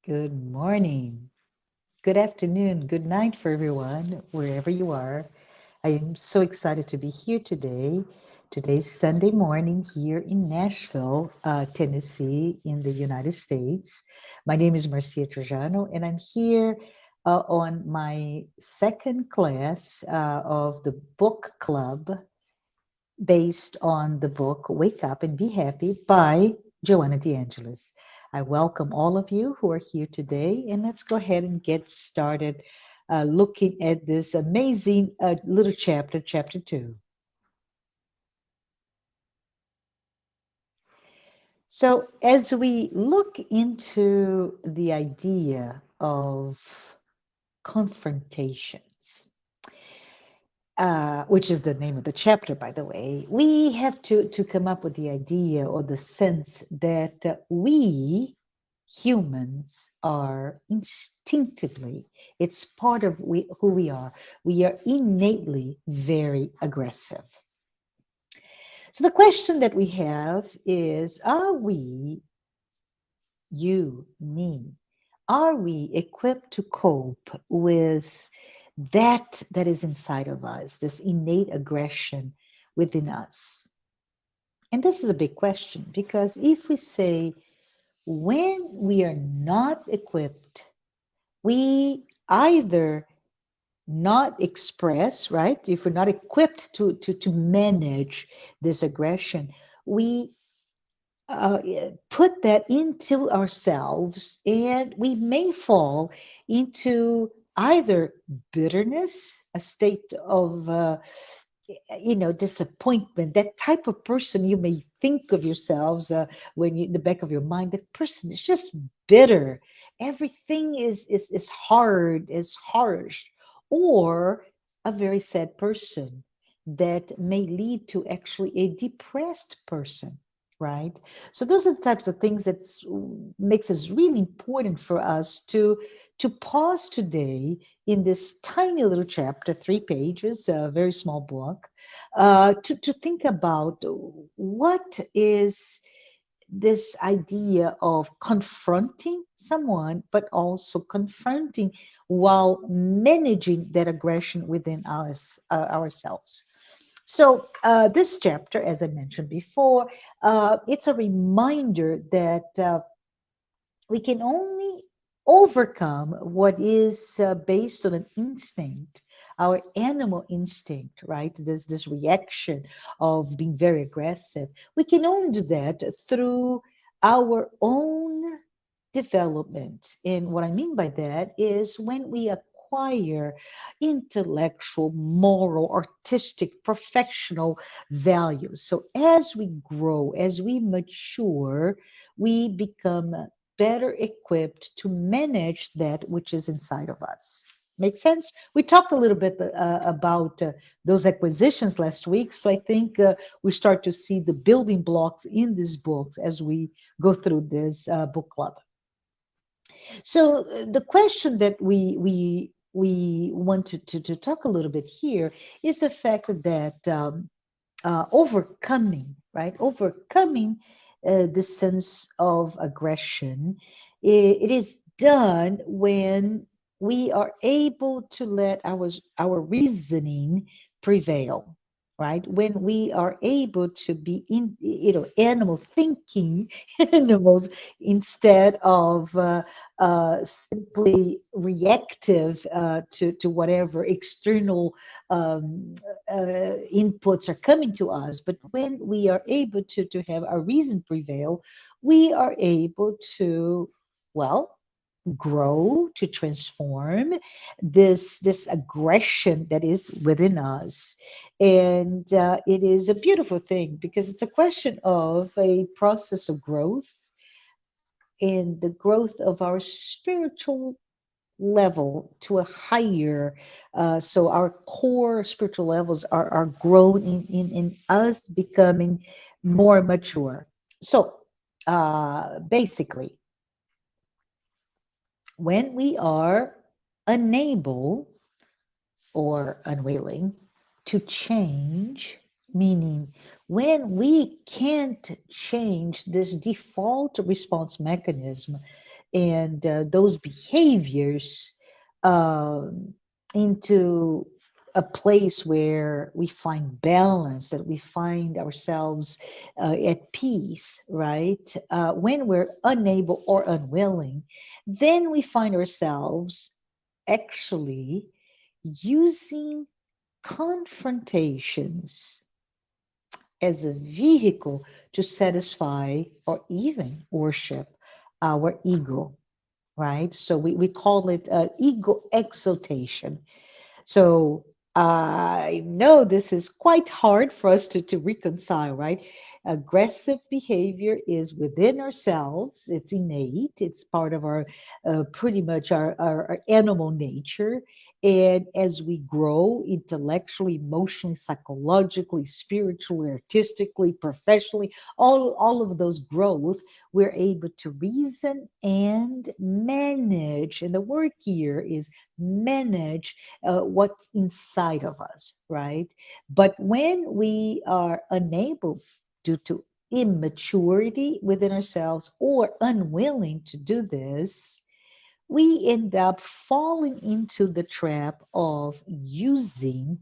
Good morning, good afternoon, good night for everyone, wherever you are. I am so excited to be here today. Today's Sunday morning here in Nashville, Tennessee, in the United States. My name is Marcia Trajano, and I'm here on my second class of the book club based on the book Wake Up and Be Happy by Joanna de Angelis. I welcome all of you who are here today, and let's go ahead and get started looking at this amazing little chapter, chapter 2. So, as we look into the idea of confrontations, which is the name of the chapter, by the way, we have to come up with the idea or the sense that we humans are instinctively, it's part of who we are. We are innately very aggressive. So the question that we have is, are we, you, me, are we equipped to cope with that is inside of us, this innate aggression within us? And this is a big question because if we say when we are not equipped, we either not express, right? If we're not equipped to manage this aggression, we put that into ourselves and we may fall into either bitterness, a state of disappointment. That type of person you may think of yourselves when you in the back of your mind, that person is just bitter. Everything is hard, is harsh, or a very sad person that may lead to actually a depressed person, right? So those are the types of things that makes it really important for us to pause today in this tiny little chapter, 3 pages, a very small book, to think about what is this idea of confronting someone, but also confronting while managing that aggression within ourselves. So, this chapter, as I mentioned before, it's a reminder that we can only overcome what is based on an instinct, our animal instinct, right? This reaction of being very aggressive. We can only do that through our own development. And what I mean by that is when we acquire intellectual, moral, artistic, professional values. So as we grow, as we mature, we become better equipped to manage that which is inside of us. Make sense? We talked a little bit about those acquisitions last week, so I think we start to see the building blocks in these books as we go through this book club. So the question that we want to talk a little bit here is the fact that overcoming, right? Overcoming the sense of aggression, it is done when we are able to let our reasoning prevail, right? When we are able to be in, animal thinking animals instead of simply reactive to whatever external inputs are coming to us. But when we are able to have our reason prevail, we are able to, well, grow, to transform this aggression that is within us. And it is a beautiful thing because it's a question of a process of growth and the growth of our spiritual level to a higher, so our core spiritual levels are grown in us becoming more mature. So basically, when we are unable or unwilling to change, meaning when we can't change this default response mechanism, and those behaviors um, into a place where we find balance, that we find ourselves at peace, right? When we're unable or unwilling, then we find ourselves actually using confrontations as a vehicle to satisfy or even worship our ego, right? So we call it ego exaltation. So I know this is quite hard for us to reconcile, right? Aggressive behavior is within ourselves, it's innate, it's part of our pretty much our animal nature. And as we grow intellectually, emotionally, psychologically, spiritually, artistically, professionally, all of those growth, we're able to reason and manage. And the word here is manage what's inside of us, right? But when we are unable due to immaturity within ourselves or unwilling to do this, we end up falling into the trap of using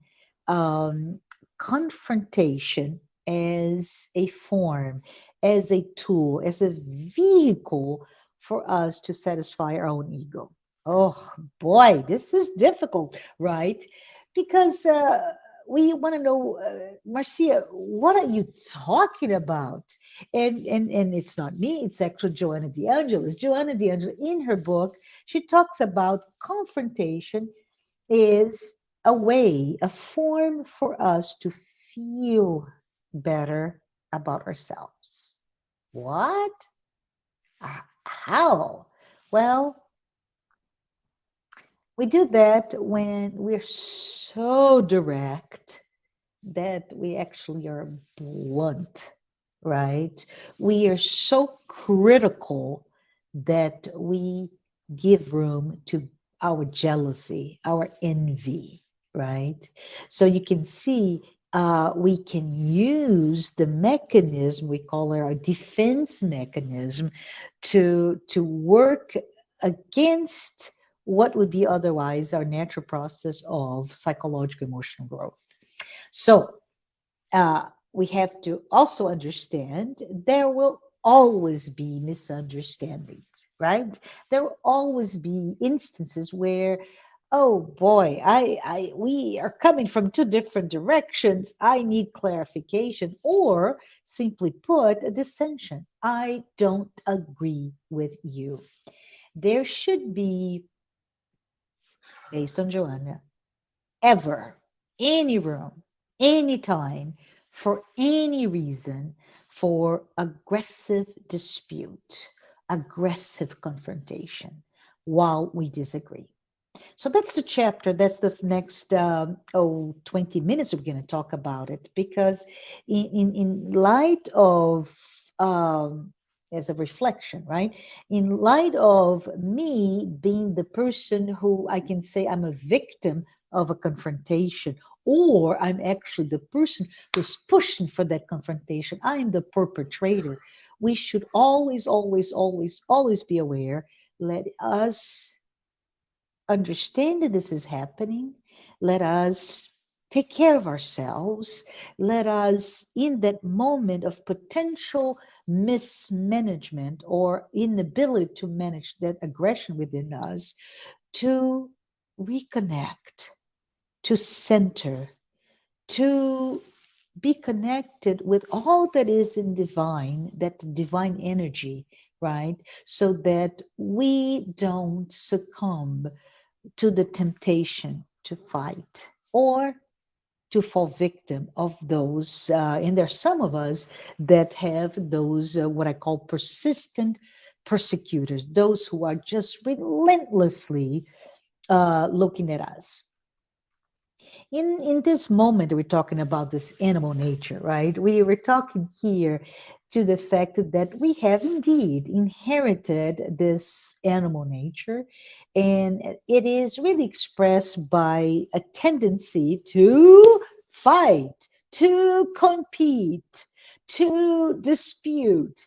um, confrontation as a form, as a tool, as a vehicle for us to satisfy our own ego. Oh boy, this is difficult, right? Because we want to know, Marcia, what are you talking about? And it's not me, it's actually Joanna de Angelis. Joanna de Angelis, in her book, she talks about confrontation is a way, a form for us to feel better about ourselves. What? How? Well, we do that when we're so direct that we actually are blunt, right? We are so critical that we give room to our jealousy, our envy, right? So you can see we can use the mechanism we call our defense mechanism to work against what would be otherwise our natural process of psychological emotional growth. So we have to also understand there will always be misunderstandings, right? There will always be instances where, oh boy, we are coming from two different directions. I need clarification, or simply put, a dissension. I don't agree with you. There should be, based on Joanna, ever, any room, any time, for any reason, for aggressive dispute, aggressive confrontation while we disagree. So that's the chapter. That's the next 20 minutes we're going to talk about it because in light of as a reflection, right? In light of me being the person who I can say I'm a victim of a confrontation, or I'm actually the person who's pushing for that confrontation. I'm the perpetrator. We should always, always, always, always be aware. Let us understand that this is happening. Let us take care of ourselves. Let us, in that moment of potential mismanagement or inability to manage that aggression within us, to reconnect, to center, to be connected with all that is in divine, that divine energy, right? So that we don't succumb to the temptation to fight or to fall victim of those. And there are some of us that have those, what I call persistent persecutors, those who are just relentlessly looking at us. In this moment we're talking about this animal nature, right? We were talking here to the fact that we have indeed inherited this animal nature, and it is really expressed by a tendency to fight, to compete, to dispute,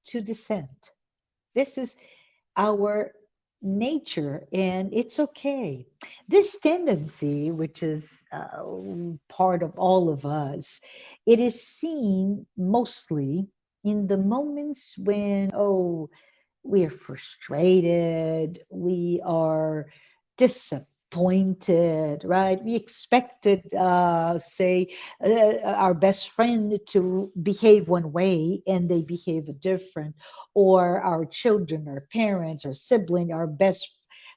to dissent. This is our nature, and it's okay. This tendency, which is part of all of us, it is seen mostly in the moments when, oh, we are frustrated, we are disappointed, right? We expected, say, our best friend to behave one way and they behave different, or our children, our parents, our sibling, our best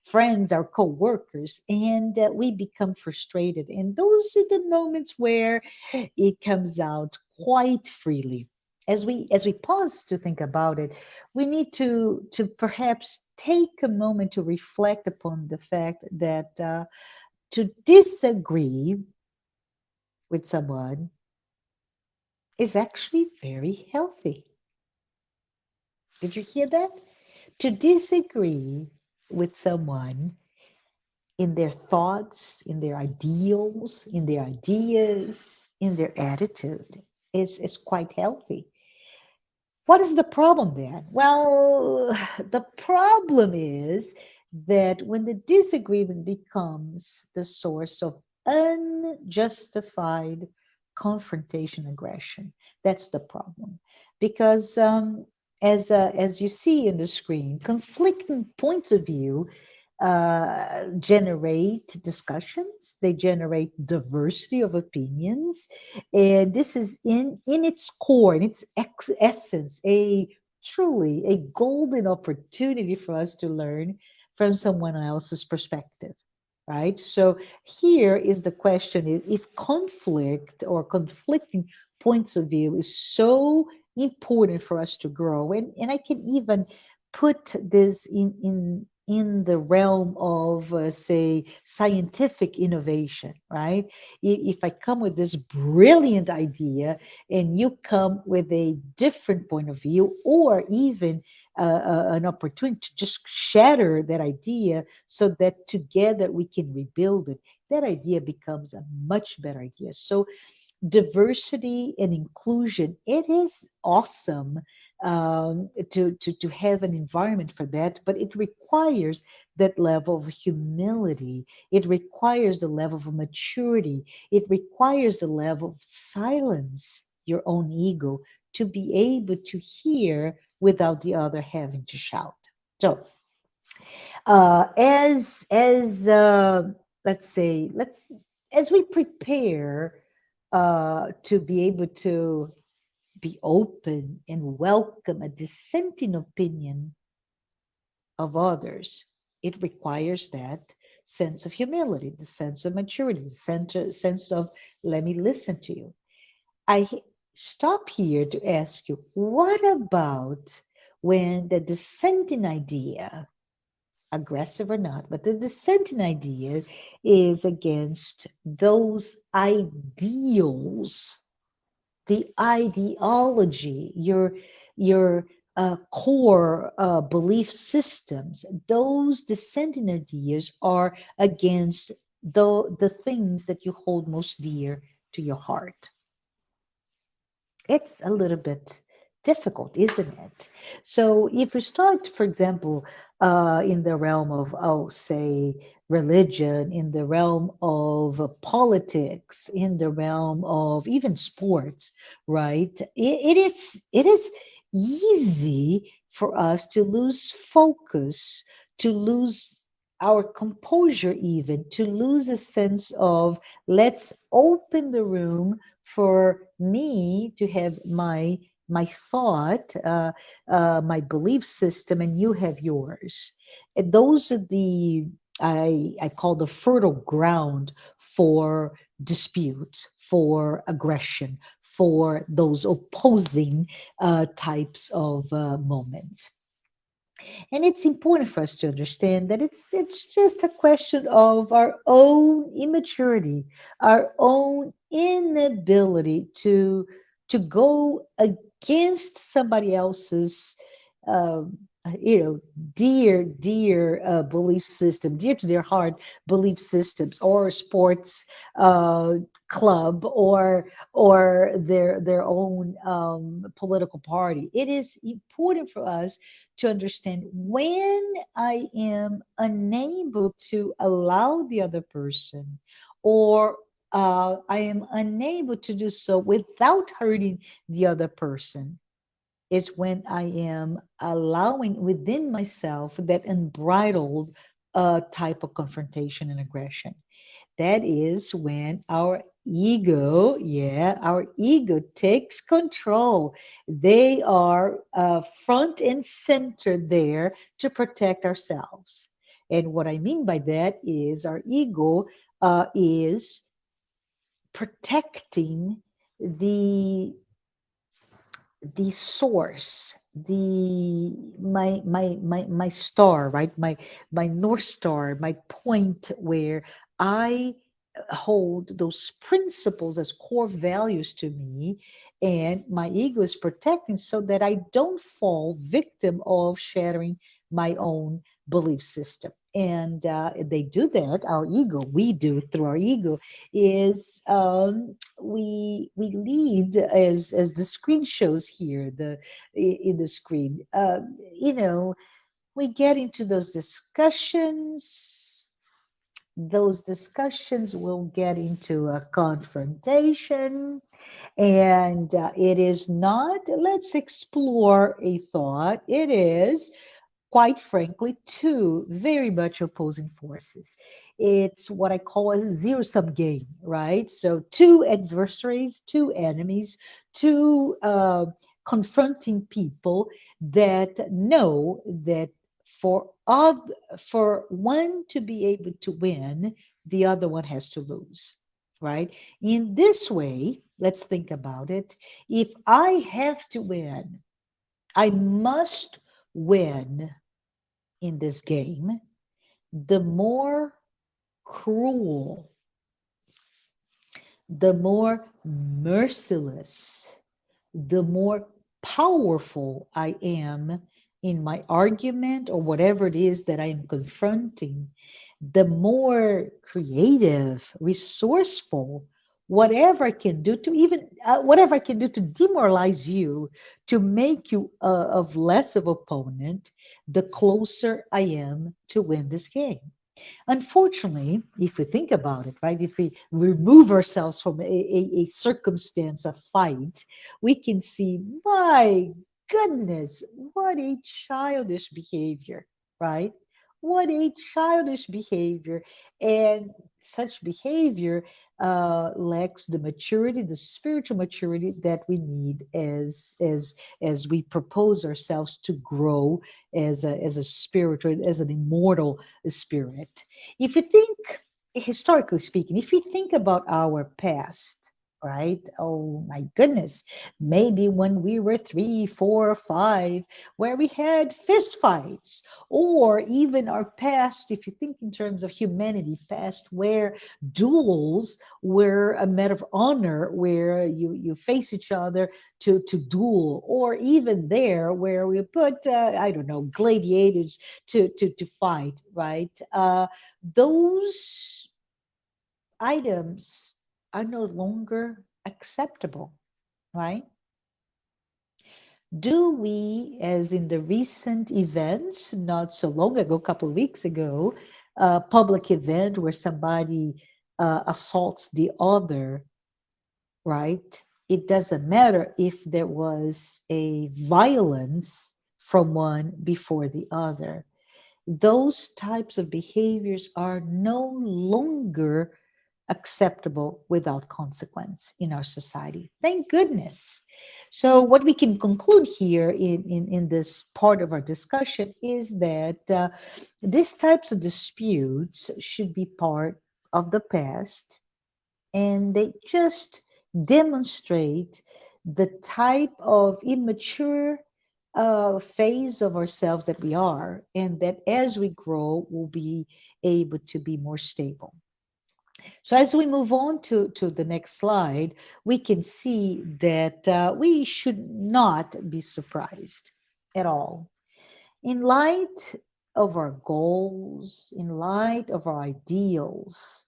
friends, our co-workers, and we become frustrated. And those are the moments where it comes out quite freely. As we pause to think about it, we need to perhaps take a moment to reflect upon the fact that to disagree with someone is actually very healthy. Did you hear that? To disagree with someone in their thoughts, in their ideals, in their ideas, in their attitude is quite healthy. What is the problem then? Well, the problem is that when the disagreement becomes the source of unjustified confrontation aggression, that's the problem. Because as you see in the screen, conflicting points of view generate discussions, they generate diversity of opinions, and this is in its core, in its essence, a truly a golden opportunity for us to learn from someone else's perspective, right? So here is the question: if conflict or conflicting points of view is so important for us to grow, and I can even put this in the realm of say scientific innovation, right? If I come with this brilliant idea and you come with a different point of view, or even an opportunity to just shatter that idea so that together we can rebuild it, that idea becomes a much better idea. So diversity and inclusion, it is awesome to have an environment for that, but it requires that level of humility. It requires the level of maturity. It requires the level of silence your own ego to be able to hear without the other having to shout. So as let's say, let's as we prepare to be able to be open and welcome a dissenting opinion of others, it requires that sense of humility, the sense of maturity, the sense of let me listen to you. I stop here to ask you, what about when the dissenting idea, aggressive or not, but the dissenting idea is against those ideals, the ideology, your core belief systems, those dissenting ideas are against the things that you hold most dear to your heart. It's a little bit difficult, isn't it? So if we start, for example, in the realm of, oh, say, religion, in the realm of politics, in the realm of even sports, right? It is easy for us to lose focus, to lose our composure, even to lose a sense of let's open the room for me to have my thought, my belief system, and you have yours. And those are the I call the fertile ground for dispute, for aggression, for those opposing types of moments. And it's important for us to understand that it's just a question of our own immaturity, our own inability to go against somebody else's uh, you know, dear belief system, dear to their heart belief systems, or sports uh, club, or their own political party. It is important for us to understand when I am unable to allow the other person, or I am unable to do so without hurting the other person, is when I am allowing within myself that unbridled type of confrontation and aggression. That is when our ego, yeah, our ego takes control. They are front and center there to protect ourselves. And what I mean by that is our ego is protecting the the source, my star, right, my north star, my point where I hold those principles as core values to me, and my ego is protecting so that I don't fall victim of shattering my own belief system. And they do that, our ego, we do through our ego, is we lead, as the screen shows here, in the screen, we get into those discussions will get into a confrontation, and it is not let's explore a thought. It is, quite frankly, two very much opposing forces. It's what I call a zero sum game, right? So, two adversaries, two enemies, two confronting people that know that for, for one to be able to win, the other one has to lose, right? In this way, let's think about it. If I have to win, I must win in this game, the more cruel, the more merciless, the more powerful I am in my argument or whatever it is that I am confronting, the more creative, resourceful, whatever I can do to even whatever I can do to demoralize you, to make you of less of opponent, the closer I am to win this game. Unfortunately, if we think about it, right, if we remove ourselves from a circumstance of fight, we can see, my goodness, what a childish behavior, right? What a childish behavior. And such behavior lacks the maturity, the spiritual maturity that we need as we propose ourselves to grow as a spiritual, as an immortal spirit. If you think, historically speaking, if you think about our past, right? Oh my goodness. Maybe when we were 3, 4, 5, where we had fist fights, or even our past, if you think in terms of humanity past, where duels were a matter of honor, where you face each other to duel, or even there where we put, I don't know, gladiators to fight, right? Those items are no longer acceptable, right? Do we, as in the recent events, not so long ago, a couple of weeks ago, a public event where somebody assaults the other, right? It doesn't matter if there was a violence from one before the other. Those types of behaviors are no longer acceptable without consequence in our society. Thank goodness. So, what we can conclude here in this part of our discussion is that these types of disputes should be part of the past, and they just demonstrate the type of immature phase of ourselves that we are, and that as we grow, we'll be able to be more stable. So as we move on to the next slide, we can see that we should not be surprised at all. In light of our goals, in light of our ideals,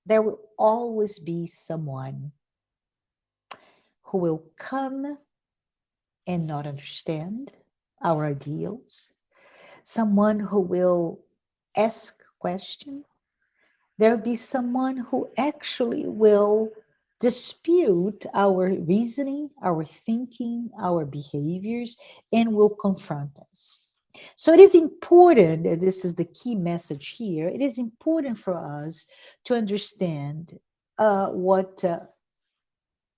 there will always be someone who will come and not understand our ideals, someone who will ask questions. There'll be someone who actually will dispute our reasoning, our thinking, our behaviors, and will confront us. So it is important, and this is the key message here, it is important for us to understand what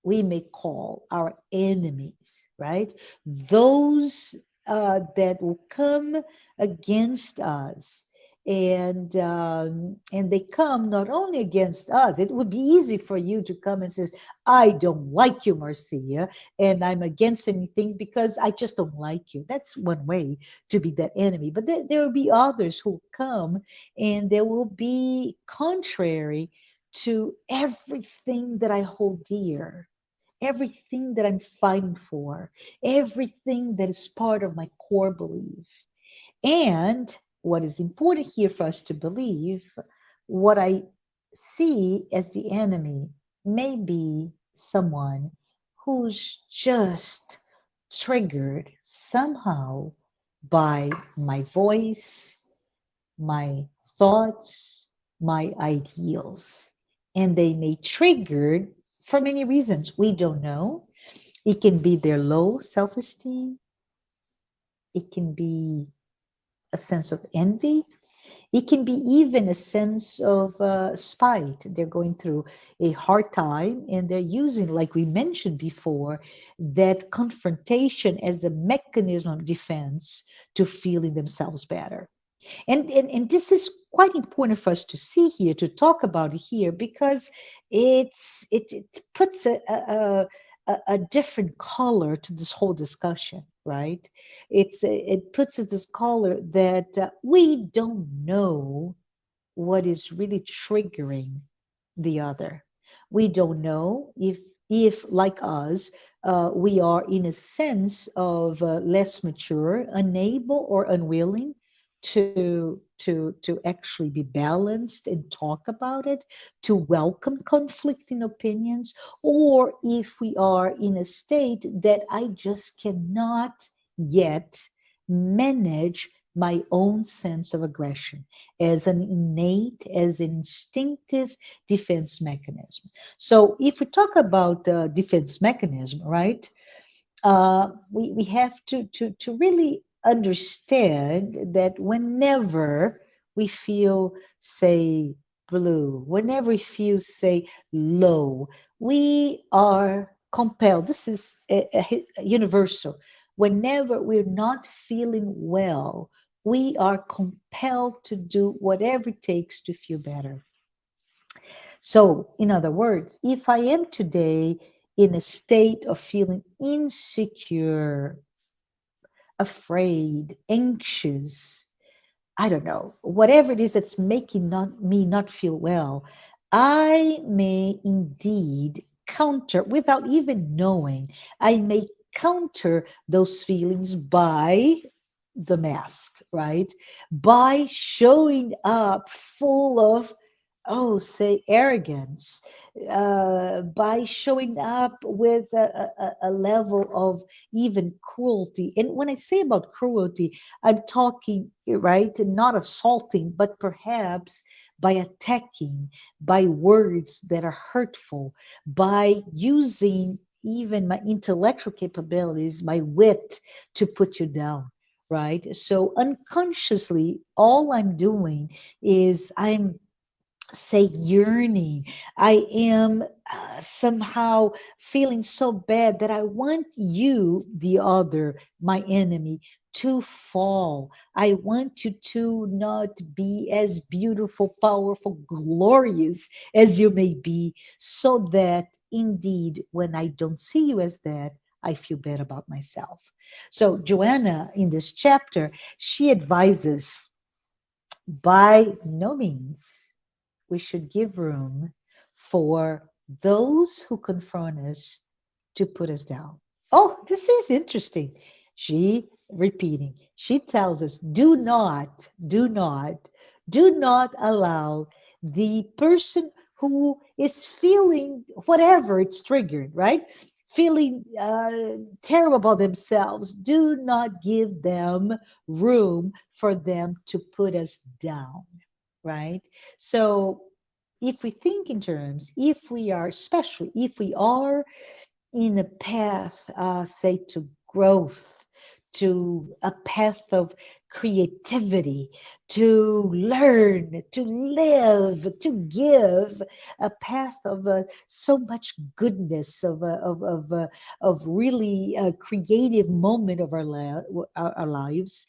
we may call our enemies, right? Those that will come against us. And they come not only against us. It would be easy for you to come and says, I don't like you, Marcia, and I'm against anything because I just don't like you. That's one way to be that enemy. But there will be others who come and they will be contrary to everything that I hold dear, everything that I'm fighting for, everything that is part of my core belief. And what is important here for us to believe, what I see as the enemy may be someone who's just triggered somehow by my voice, my thoughts, my ideals. And they may trigger for many reasons. We don't know. It can be their low self esteem, it can be a sense of envy, it can be even a sense of spite. They're going through a hard time and they're using, like we mentioned before, that confrontation as a mechanism of defense to feeling themselves better. And this is quite important for us to see here, to talk about it here, because it puts a different color to this whole discussion, right? It puts us this color that we don't know what is really triggering the other. We don't know if like us, we are in a sense of less mature, unable or unwilling to actually be balanced and talk about it, to welcome conflicting opinions, or if we are in a state that I just cannot yet manage my own sense of aggression as an innate, as an instinctive defense mechanism. So if we talk about defense mechanism, right, we have to really understand that whenever we feel, say, blue, whenever we feel, say, low, we are compelled. This is a universal. Whenever we're not feeling well, we are compelled to do whatever it takes to feel better. So, in other words, if I am today in a state of feeling insecure, afraid, anxious, I don't know, whatever it is that's making me not feel well, I may indeed counter without even knowing. I may counter those feelings by the mask, right? By showing up full of, oh, say, arrogance, by showing up with a level of even cruelty. And when I say about cruelty, I'm talking, right, not assaulting, but perhaps by attacking, by words that are hurtful, by using even my intellectual capabilities, my wit to put you down. Right. So unconsciously, all I'm doing is I'm, say, yearning. I am somehow feeling so bad that I want you, the other, my enemy, to fall. I want you to not be as beautiful, powerful, glorious as you may be, so that indeed, when I don't see you as that, I feel bad about myself. So, Joanna, in this chapter, she advises by no means we should give room for those who confront us to put us down. Oh, this is interesting. She repeating, she tells us, do not allow the person who is feeling whatever it's triggered, right? Feeling terrible about themselves. Do not give them room for them to put us down, right? So if we think in terms, if we are, especially if we are in a path, say, to growth, to a path of creativity, to learn, to live, to give, a path of so much goodness, of really a creative moment of our lives.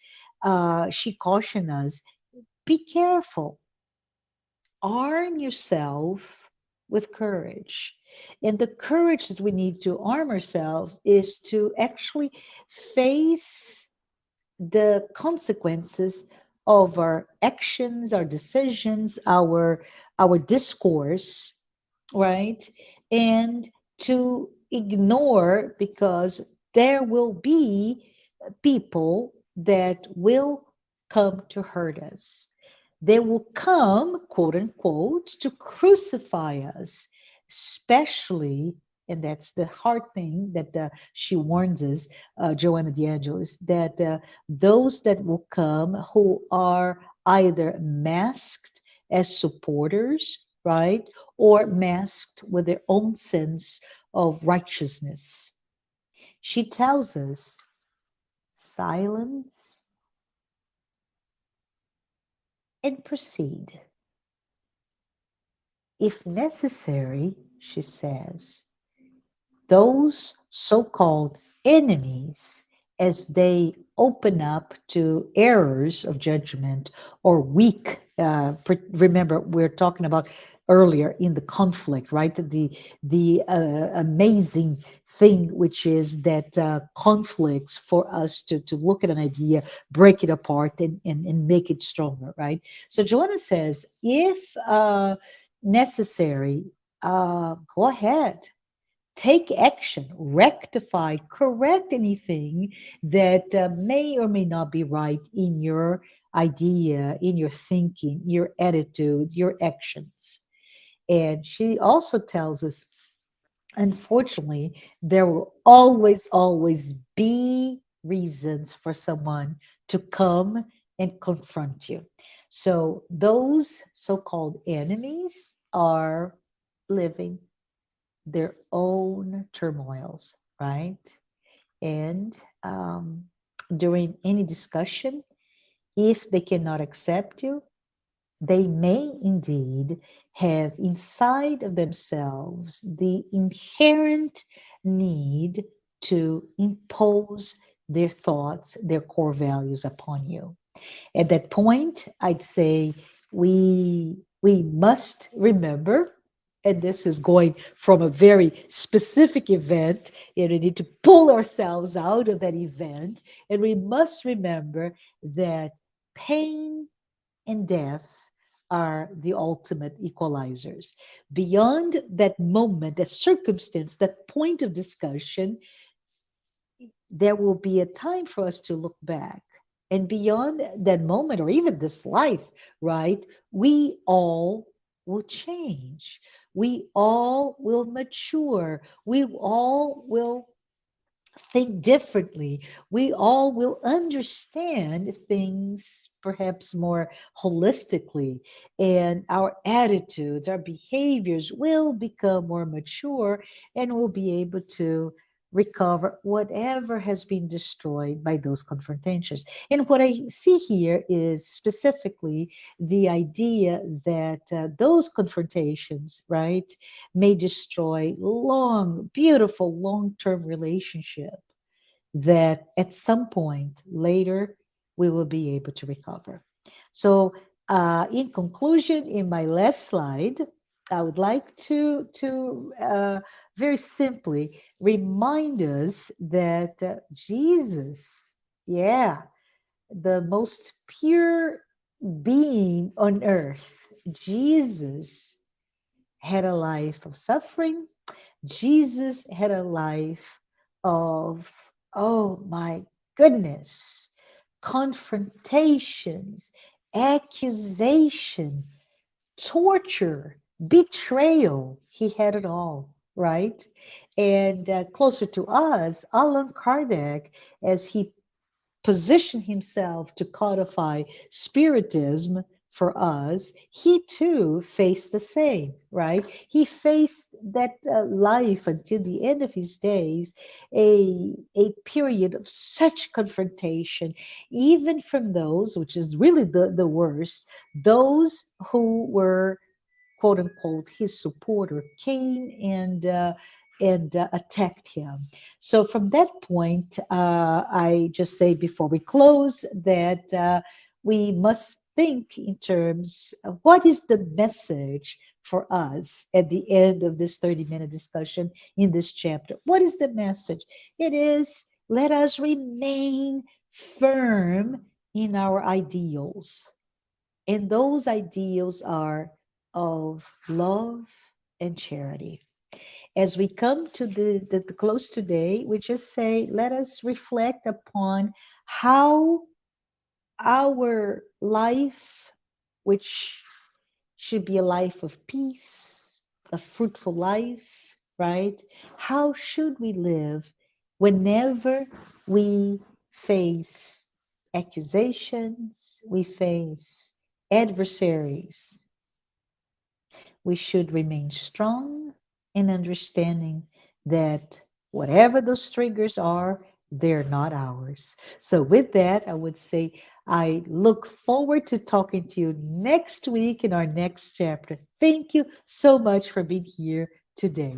She cautioned us, be careful, arm yourself with courage. And the courage that we need to arm ourselves is to actually face the consequences of our actions, our decisions, our discourse, right? And to ignore, because there will be people that will come to hurt us. They will come, quote unquote, to crucify us, especially, and that's the hard thing that she warns us, Joanna de Angelis, that those that will come who are either masked as supporters, right, or masked with their own sense of righteousness. She tells us, silence and proceed. If necessary, she says, those so-called enemies, as they open up to errors of judgment or weak, remember we're talking about earlier in the conflict, right? The amazing thing, which is that conflicts for us to look at an idea, break it apart, and make it stronger, right? So Joanna says, if necessary, go ahead, take action, rectify, correct anything that may or may not be right in your idea, in your thinking, your attitude, your actions. And she also tells us, unfortunately, there will always, always be reasons for someone to come and confront you. So those so called enemies are living their own turmoils, right? And during any discussion, if they cannot accept you, they may indeed have inside of themselves the inherent need to impose their thoughts, their core values upon you. At that point, I'd say we must remember, and this is going from a very specific event, and we need to pull ourselves out of that event, and we must remember that pain and death are the ultimate equalizers. Beyond that moment, that circumstance, that point of discussion, there will be a time for us to look back. And beyond that moment, or even this life, right? We all will change. We all will mature. We all will think differently. We all will understand things perhaps more holistically, and our attitudes, our behaviors will become more mature, and we'll be able to recover whatever has been destroyed by those confrontations. And what I see here is specifically the idea that those confrontations, right, may destroy long, beautiful, long term relationship that at some point later we will be able to recover. So, in conclusion, in my last slide, I would like to very simply remind us that Jesus, yeah, the most pure being on earth, Jesus had a life of suffering. Jesus had a life of, oh my goodness, confrontations, accusation, torture, betrayal. He had it all, right? And closer to us, Allan Kardec, as he position himself to codify spiritism for us, he too faced the same, right? He faced that life until the end of his days, a period of such confrontation, even from those, which is really the worst, those who were quote unquote his supporter came and attacked him. So from that point, I just say before we close that we must think in terms of what is the message for us at the end of this 30-minute discussion in this chapter. What is the message? It is, let us remain firm in our ideals, and those ideals are of love and charity. As we come to the close today, we just say, let us reflect upon how our life, which should be a life of peace, a fruitful life, right? How should we live whenever we face accusations, we face adversaries? We should remain strong in understanding that whatever those triggers are, they're not ours. So, with that, I would say I look forward to talking to you next week in our next chapter. Thank you so much for being here today.